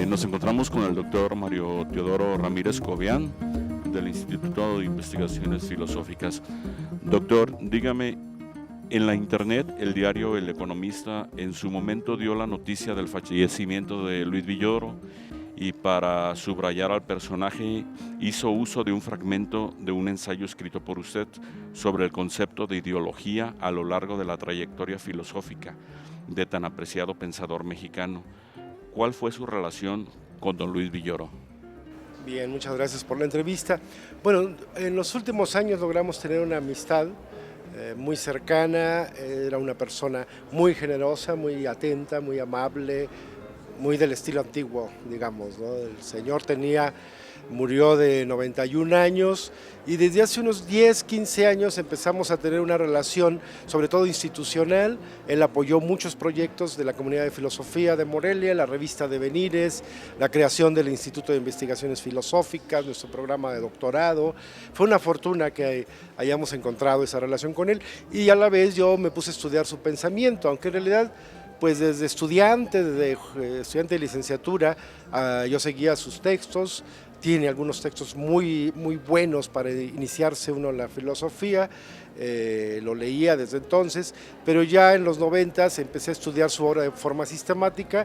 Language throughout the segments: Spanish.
Nos encontramos con el doctor Mario Teodoro Ramírez Cobian del Instituto de Investigaciones Filosóficas. Doctor, dígame, en la internet, el diario El Economista en su momento dio la noticia del fallecimiento de Luis Villoro y para subrayar al personaje hizo uso de un fragmento de un ensayo escrito por usted sobre el concepto de ideología a lo largo de la trayectoria filosófica de tan apreciado pensador mexicano. ¿Cuál fue su relación con don Luis Villoro? Bien, muchas gracias por la entrevista. Bueno, en los últimos años logramos tener una amistad muy cercana. Era una persona muy generosa, muy atenta, muy amable, muy del estilo antiguo, digamos, ¿no? El señor murió de 91 años y desde hace unos 10, 15 años empezamos a tener una relación, sobre todo institucional. Él apoyó muchos proyectos de la Comunidad de Filosofía de Morelia, la revista Devenires, la creación del Instituto de Investigaciones Filosóficas, nuestro programa de doctorado. Fue una fortuna que hayamos encontrado esa relación con él y a la vez yo me puse a estudiar su pensamiento, aunque en realidad pues desde estudiante de licenciatura, yo seguía sus textos. Tiene algunos textos muy buenos para iniciarse uno en la filosofía, lo leía desde entonces, pero ya en los 90 empecé a estudiar su obra de forma sistemática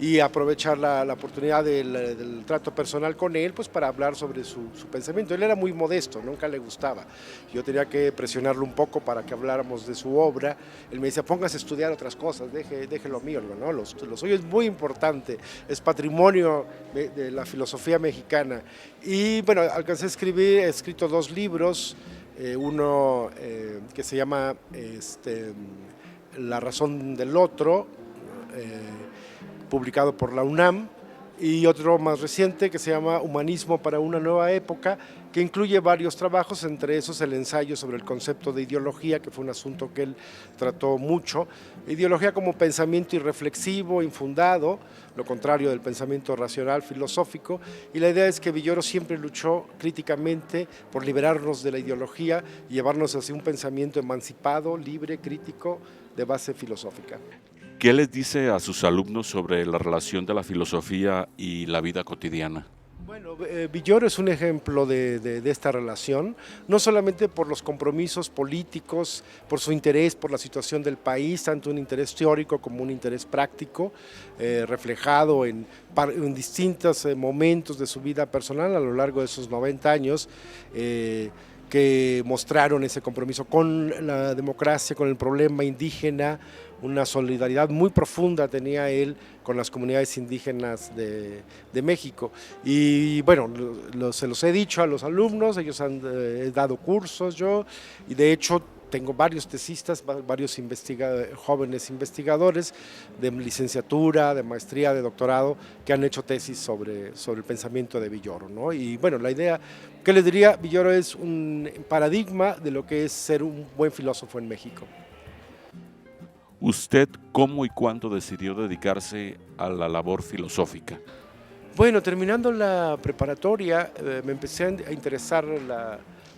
y aprovechar la oportunidad del trato personal con él, pues para hablar sobre su pensamiento. Él era muy modesto, nunca le gustaba. Yo tenía que presionarlo un poco para que habláramos de su obra. Él me decía, póngase a estudiar otras cosas, deje lo mío. ¿No? Lo suyo es muy importante, es patrimonio de la filosofía mexicana. Y bueno, alcancé a escribir, he escrito 2 libros, uno que se llama La razón del otro, publicado por la UNAM, y otro más reciente que se llama Humanismo para una nueva época, que incluye varios trabajos, entre esos el ensayo sobre el concepto de ideología, que fue un asunto que él trató mucho. Ideología como pensamiento irreflexivo, infundado, lo contrario del pensamiento racional, filosófico, y la idea es que Villoro siempre luchó críticamente por liberarnos de la ideología y llevarnos hacia un pensamiento emancipado, libre, crítico, de base filosófica. ¿Qué les dice a sus alumnos sobre la relación de la filosofía y la vida cotidiana? Bueno, Villoro es un ejemplo de esta relación, no solamente por los compromisos políticos, por su interés por la situación del país, tanto un interés teórico como un interés práctico, reflejado en distintos momentos de su vida personal a lo largo de sus 90 años, que mostraron ese compromiso con la democracia, con el problema indígena. Una solidaridad muy profunda tenía él con las comunidades indígenas de México. Y bueno, se los he dicho a los alumnos, ellos han dado cursos yo, y de hecho tengo varios tesistas, varios jóvenes investigadores de licenciatura, de maestría, de doctorado, que han hecho tesis sobre el pensamiento de Villoro, ¿no? Y bueno, la idea, ¿qué les diría? Villoro es un paradigma de lo que es ser un buen filósofo en México. ¿Usted cómo y cuándo decidió dedicarse a la labor filosófica? Bueno, terminando la preparatoria, me empecé a interesar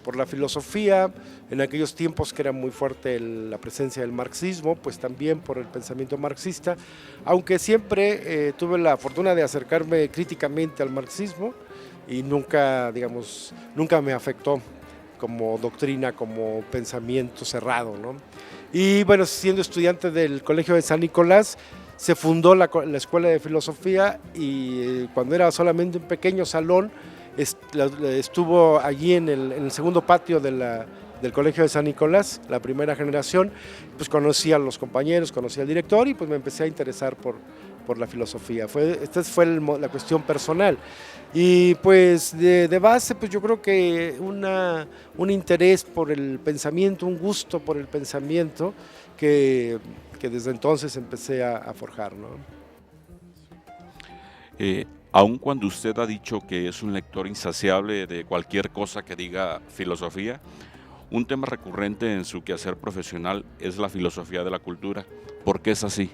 por la filosofía, en aquellos tiempos que era muy fuerte la presencia del marxismo, pues también por el pensamiento marxista, aunque siempre tuve la fortuna de acercarme críticamente al marxismo y nunca me afectó como doctrina, como pensamiento cerrado, ¿no? Y bueno, siendo estudiante del Colegio de San Nicolás, se fundó la Escuela de Filosofía y cuando era solamente un pequeño salón, estuvo allí en el segundo patio del Colegio de San Nicolás, la primera generación, pues conocí a los compañeros, conocí al director y pues me empecé a interesar por la filosofía. Esta fue la cuestión personal. Y pues de base, pues yo creo que un interés por el pensamiento, un gusto por el pensamiento que desde entonces empecé a forjar, ¿no? Aun cuando usted ha dicho que es un lector insaciable de cualquier cosa que diga filosofía, un tema recurrente en su quehacer profesional es la filosofía de la cultura. ¿Por qué es así?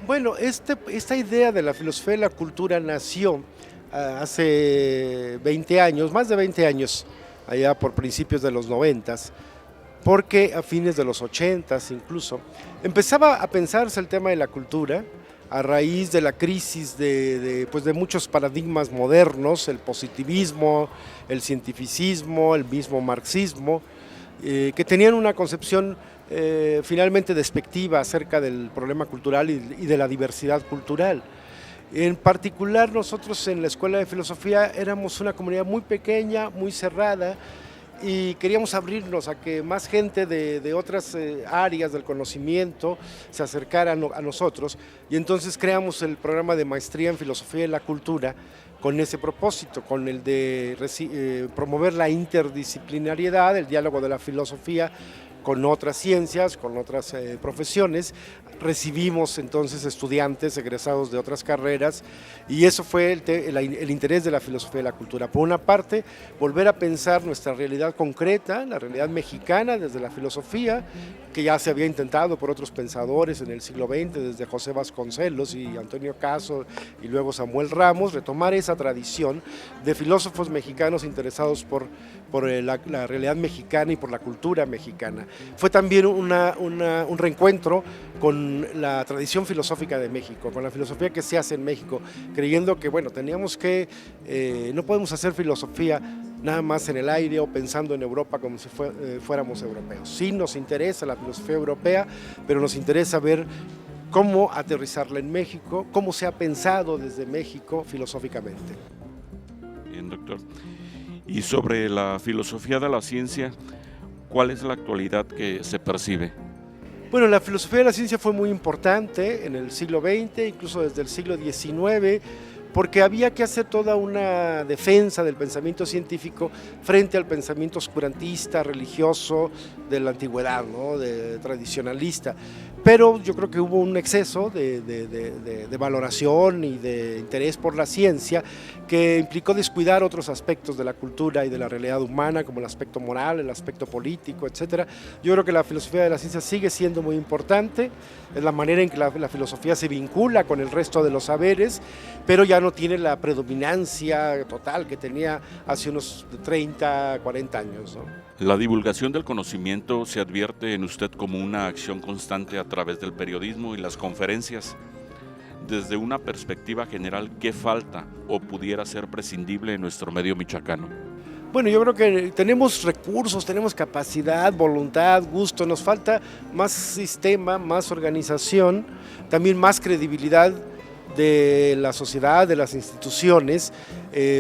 Bueno, esta idea de la filosofía de la cultura nació hace 20 años, más de 20 años, allá por principios de los 90s, porque a fines de los 80s incluso, empezaba a pensarse el tema de la cultura a raíz de la crisis pues de muchos paradigmas modernos, el positivismo, el cientificismo, el mismo marxismo, que tenían una concepción finalmente despectiva acerca del problema cultural y de la diversidad cultural. En particular, nosotros en la Escuela de Filosofía éramos una comunidad muy pequeña, muy cerrada, y queríamos abrirnos a que más gente de otras áreas del conocimiento se acercara a nosotros, y entonces creamos el programa de maestría en Filosofía y la Cultura con ese propósito, con el de promover la interdisciplinariedad, el diálogo de la filosofía con otras ciencias, con otras profesiones. Recibimos entonces estudiantes egresados de otras carreras, y eso fue el interés de la filosofía y la cultura. Por una parte, volver a pensar nuestra realidad concreta, la realidad mexicana desde la filosofía, que ya se había intentado por otros pensadores en el siglo XX, desde José Vasconcelos y Antonio Caso y luego Samuel Ramos, retomar esa tradición de filósofos mexicanos interesados por la realidad mexicana y por la cultura mexicana. Fue también un reencuentro con la tradición filosófica de México, con la filosofía que se hace en México, creyendo que, bueno, teníamos que, no podemos hacer filosofía nada más en el aire o pensando en Europa como si fuéramos europeos. Sí nos interesa la filosofía europea, pero nos interesa ver cómo aterrizarla en México, cómo se ha pensado desde México filosóficamente. Bien, doctor. Y sobre la filosofía de la ciencia, ¿cuál es la actualidad que se percibe? Bueno, la filosofía de la ciencia fue muy importante en el siglo XX, incluso desde el siglo XIX, porque había que hacer toda una defensa del pensamiento científico frente al pensamiento oscurantista, religioso de la antigüedad, ¿no? Tradicionalista. Pero yo creo que hubo un exceso de valoración y de interés por la ciencia que implicó descuidar otros aspectos de la cultura y de la realidad humana, como el aspecto moral, el aspecto político, etc. Yo creo que la filosofía de la ciencia sigue siendo muy importante, es la manera en que la filosofía se vincula con el resto de los saberes, pero ya no tiene la predominancia total que tenía hace unos 30, 40 años, ¿no? La divulgación del conocimiento se advierte en usted como una acción constante a través del periodismo y las conferencias. Desde una perspectiva general, ¿qué falta o pudiera ser prescindible en nuestro medio michoacano? Bueno, yo creo que tenemos recursos, tenemos capacidad, voluntad, gusto, nos falta más sistema, más organización, también más credibilidad de la sociedad, de las instituciones,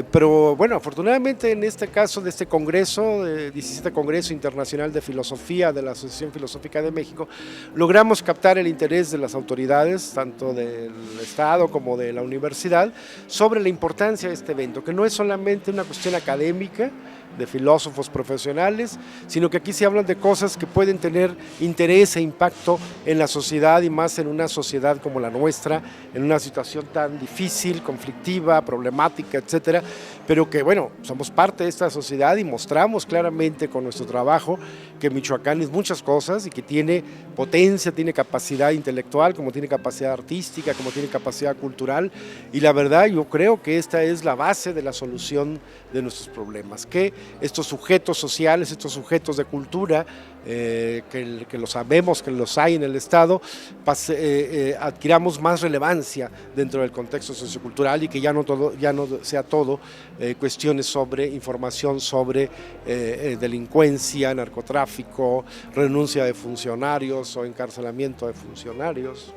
pero bueno, afortunadamente en este caso de este Congreso, 17 Congreso Internacional de Filosofía de la Asociación Filosófica de México, logramos captar el interés de las autoridades, tanto del Estado como de la universidad, sobre la importancia de este evento, que no es solamente una cuestión académica, de filósofos profesionales, sino que aquí se hablan de cosas que pueden tener interés e impacto en la sociedad, y más en una sociedad como la nuestra, en una situación tan difícil, conflictiva, problemática, etcétera, pero que bueno, somos parte de esta sociedad y mostramos claramente con nuestro trabajo que Michoacán es muchas cosas y que tiene potencia, tiene capacidad intelectual, como tiene capacidad artística, como tiene capacidad cultural, y la verdad yo creo que esta es la base de la solución de nuestros problemas, que estos sujetos sociales, estos sujetos de cultura, que lo sabemos que los hay en el Estado, adquiramos más relevancia dentro del contexto sociocultural y que ya no sea todo cuestiones sobre información sobre delincuencia, narcotráfico, renuncia de funcionarios o encarcelamiento de funcionarios.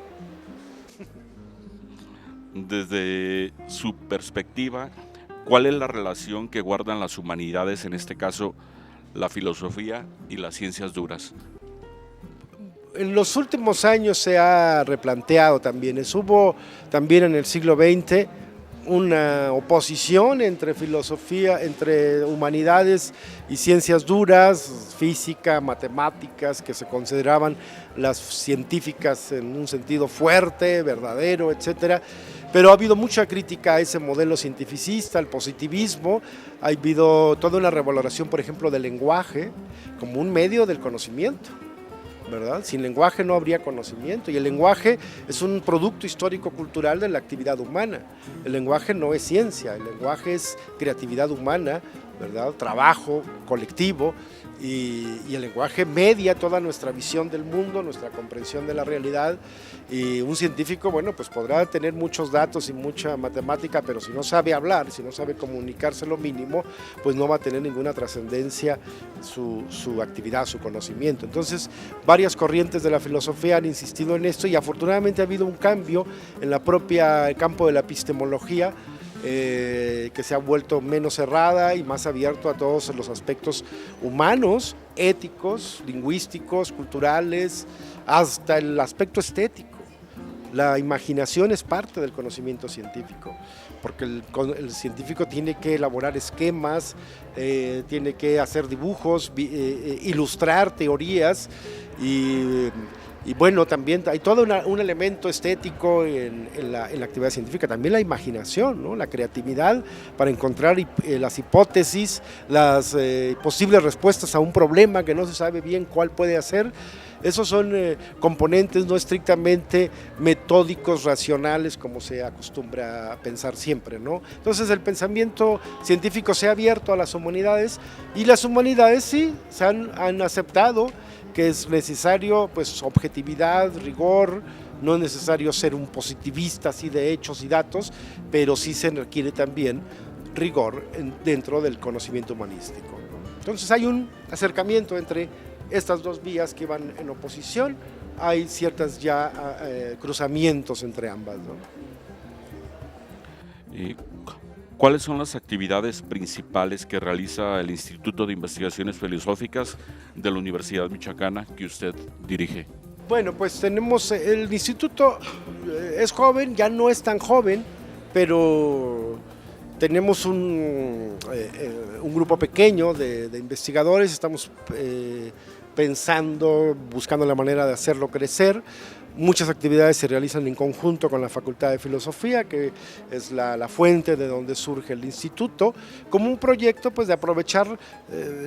Desde su perspectiva, ¿cuál es la relación que guardan las humanidades, en este caso la filosofía y las ciencias duras? En los últimos años se ha replanteado también. Hubo también en el siglo XX una oposición entre filosofía, entre humanidades y ciencias duras, física, matemáticas, que se consideraban las científicas en un sentido fuerte, verdadero, etcétera. Pero ha habido mucha crítica a ese modelo cientificista, al positivismo. Ha habido toda una revaloración, por ejemplo, del lenguaje como un medio del conocimiento, ¿verdad? Sin lenguaje no habría conocimiento, y el lenguaje es un producto histórico-cultural de la actividad humana. El lenguaje no es ciencia, el lenguaje es creatividad humana, ¿verdad? Trabajo colectivo y el lenguaje media toda nuestra visión del mundo, nuestra comprensión de la realidad. Y un científico, bueno, pues podrá tener muchos datos y mucha matemática, pero si no sabe hablar, si no sabe comunicarse lo mínimo, pues no va a tener ninguna trascendencia su actividad, su conocimiento. Entonces, varias corrientes de la filosofía han insistido en esto y afortunadamente ha habido un cambio en la propia campo de la epistemología, que se ha vuelto menos cerrada y más abierto a todos los aspectos humanos, éticos, lingüísticos, culturales, hasta el aspecto estético. La imaginación es parte del conocimiento científico, porque el científico tiene que elaborar esquemas, tiene que hacer dibujos, ilustrar teorías y bueno, también hay todo un elemento estético en la actividad científica, también la imaginación, ¿no? La creatividad para encontrar las hipótesis, las posibles respuestas a un problema que no se sabe bien cuál puede hacer. Esos son componentes no estrictamente metódicos, racionales, como se acostumbra a pensar siempre, ¿no? Entonces el pensamiento científico se ha abierto a las humanidades y las humanidades sí han aceptado que es necesario pues objetividad, rigor, no es necesario ser un positivista así de hechos y datos, pero sí se requiere también rigor dentro del conocimiento humanístico, ¿no? Entonces hay un acercamiento entre estas dos vías que van en oposición, hay ciertos ya cruzamientos entre ambas, ¿no? ¿Cuáles son las actividades principales que realiza el Instituto de Investigaciones Filosóficas de la Universidad Michoacana que usted dirige? Bueno, pues tenemos, el instituto es joven, ya no es tan joven, pero tenemos un grupo pequeño de investigadores, estamos pensando, buscando la manera de hacerlo crecer. Muchas actividades se realizan en conjunto con la Facultad de Filosofía, que es la fuente de donde surge el instituto, como un proyecto pues, de aprovechar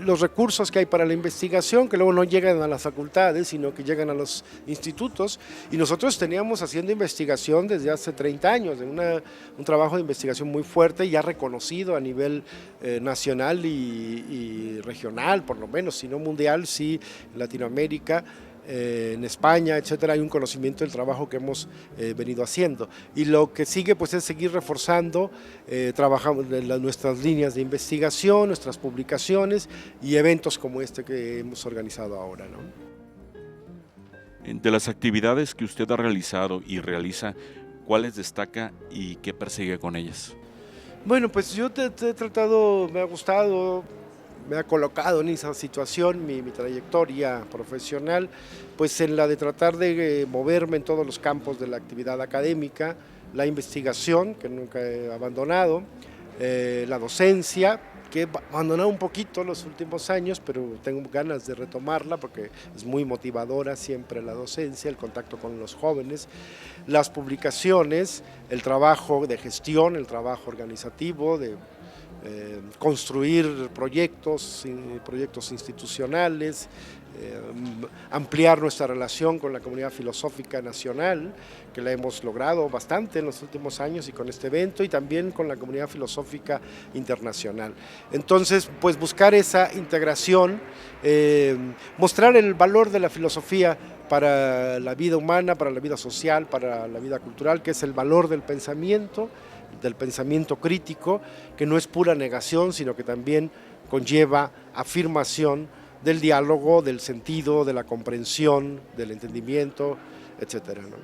los recursos que hay para la investigación, que luego no llegan a las facultades, sino que llegan a los institutos. Y nosotros teníamos haciendo investigación desde hace 30 años, un trabajo de investigación muy fuerte, ya reconocido a nivel nacional y regional, por lo menos, si no mundial, sí, en Latinoamérica. En España, etcétera, hay un conocimiento del trabajo que hemos venido haciendo. Y lo que sigue pues es seguir reforzando, trabajamos en nuestras líneas de investigación, nuestras publicaciones y eventos como este que hemos organizado ahora, ¿no? De las actividades que usted ha realizado y realiza, ¿cuáles destaca y qué persigue con ellas? Bueno, pues yo te he tratado, me ha gustado, me ha colocado en esa situación mi trayectoria profesional, pues en la de tratar de moverme en todos los campos de la actividad académica, la investigación, que nunca he abandonado, la docencia, que he abandonado un poquito los últimos años, pero tengo ganas de retomarla porque es muy motivadora siempre la docencia, el contacto con los jóvenes, las publicaciones, el trabajo de gestión, el trabajo organizativo, de construir proyectos institucionales, ampliar nuestra relación con la comunidad filosófica nacional, que la hemos logrado bastante en los últimos años y con este evento, y también con la comunidad filosófica internacional. Entonces, pues buscar esa integración, mostrar el valor de la filosofía para la vida humana, para la vida social, para la vida cultural, que es el valor del pensamiento crítico, que no es pura negación, sino que también conlleva afirmación del diálogo, del sentido, de la comprensión, del entendimiento, etcétera, ¿no?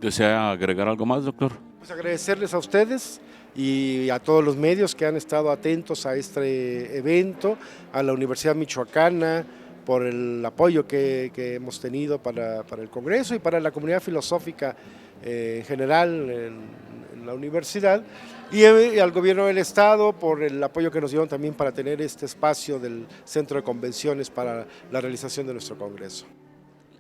¿Desea agregar algo más, doctor? Pues agradecerles a ustedes y a todos los medios que han estado atentos a este evento, a la Universidad Michoacana, por el apoyo que hemos tenido para el Congreso y para la comunidad filosófica en general en la universidad, y al gobierno del estado por el apoyo que nos dieron también para tener este espacio del centro de convenciones para la realización de nuestro Congreso.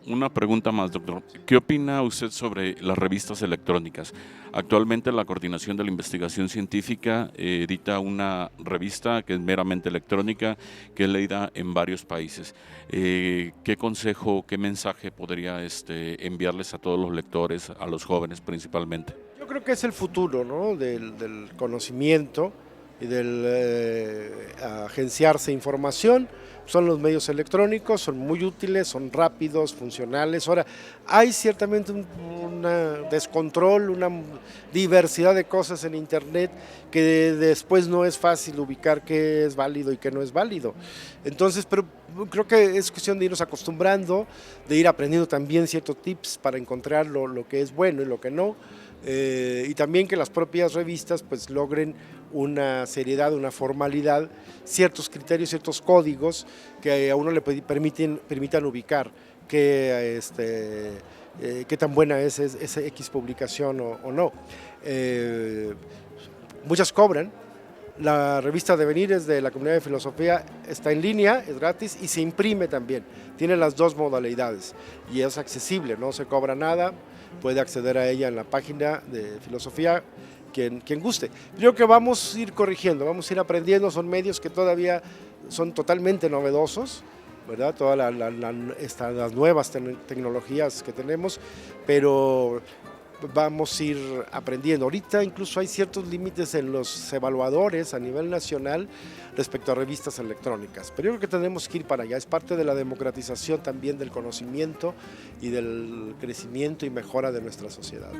Una pregunta más, doctor. ¿Qué opina usted sobre las revistas electrónicas? Actualmente la Coordinación de la Investigación Científica edita una revista que es meramente electrónica, que es leída en varios países. ¿Qué consejo, qué mensaje podría enviarles a todos los lectores, a los jóvenes principalmente? Yo creo que es el futuro, ¿no? del conocimiento. y del agenciarse información son los medios electrónicos, son muy útiles, son rápidos, funcionales. Ahora, hay ciertamente un descontrol, una diversidad de cosas en Internet que después no es fácil ubicar qué es válido y qué no es válido. Entonces, pero creo que es cuestión de irnos acostumbrando, de ir aprendiendo también ciertos tips para encontrar lo que es bueno y lo que no. Y también que las propias revistas pues logren una seriedad, una formalidad, ciertos criterios, ciertos códigos que a uno le permitan ubicar qué tan buena es esa X publicación o no. Muchas cobran. La revista Devenires de la Comunidad de Filosofía está en línea, es gratis y se imprime también. Tiene las dos modalidades y es accesible, no se cobra nada, puede acceder a ella en la página de Filosofía, quien guste. Creo que vamos a ir corrigiendo, vamos a ir aprendiendo, son medios que todavía son totalmente novedosos, ¿verdad? Todas las nuevas tecnologías que tenemos, pero vamos a ir aprendiendo. Ahorita incluso hay ciertos límites en los evaluadores a nivel nacional respecto a revistas electrónicas, pero yo creo que tenemos que ir para allá, es parte de la democratización también del conocimiento y del crecimiento y mejora de nuestra sociedad.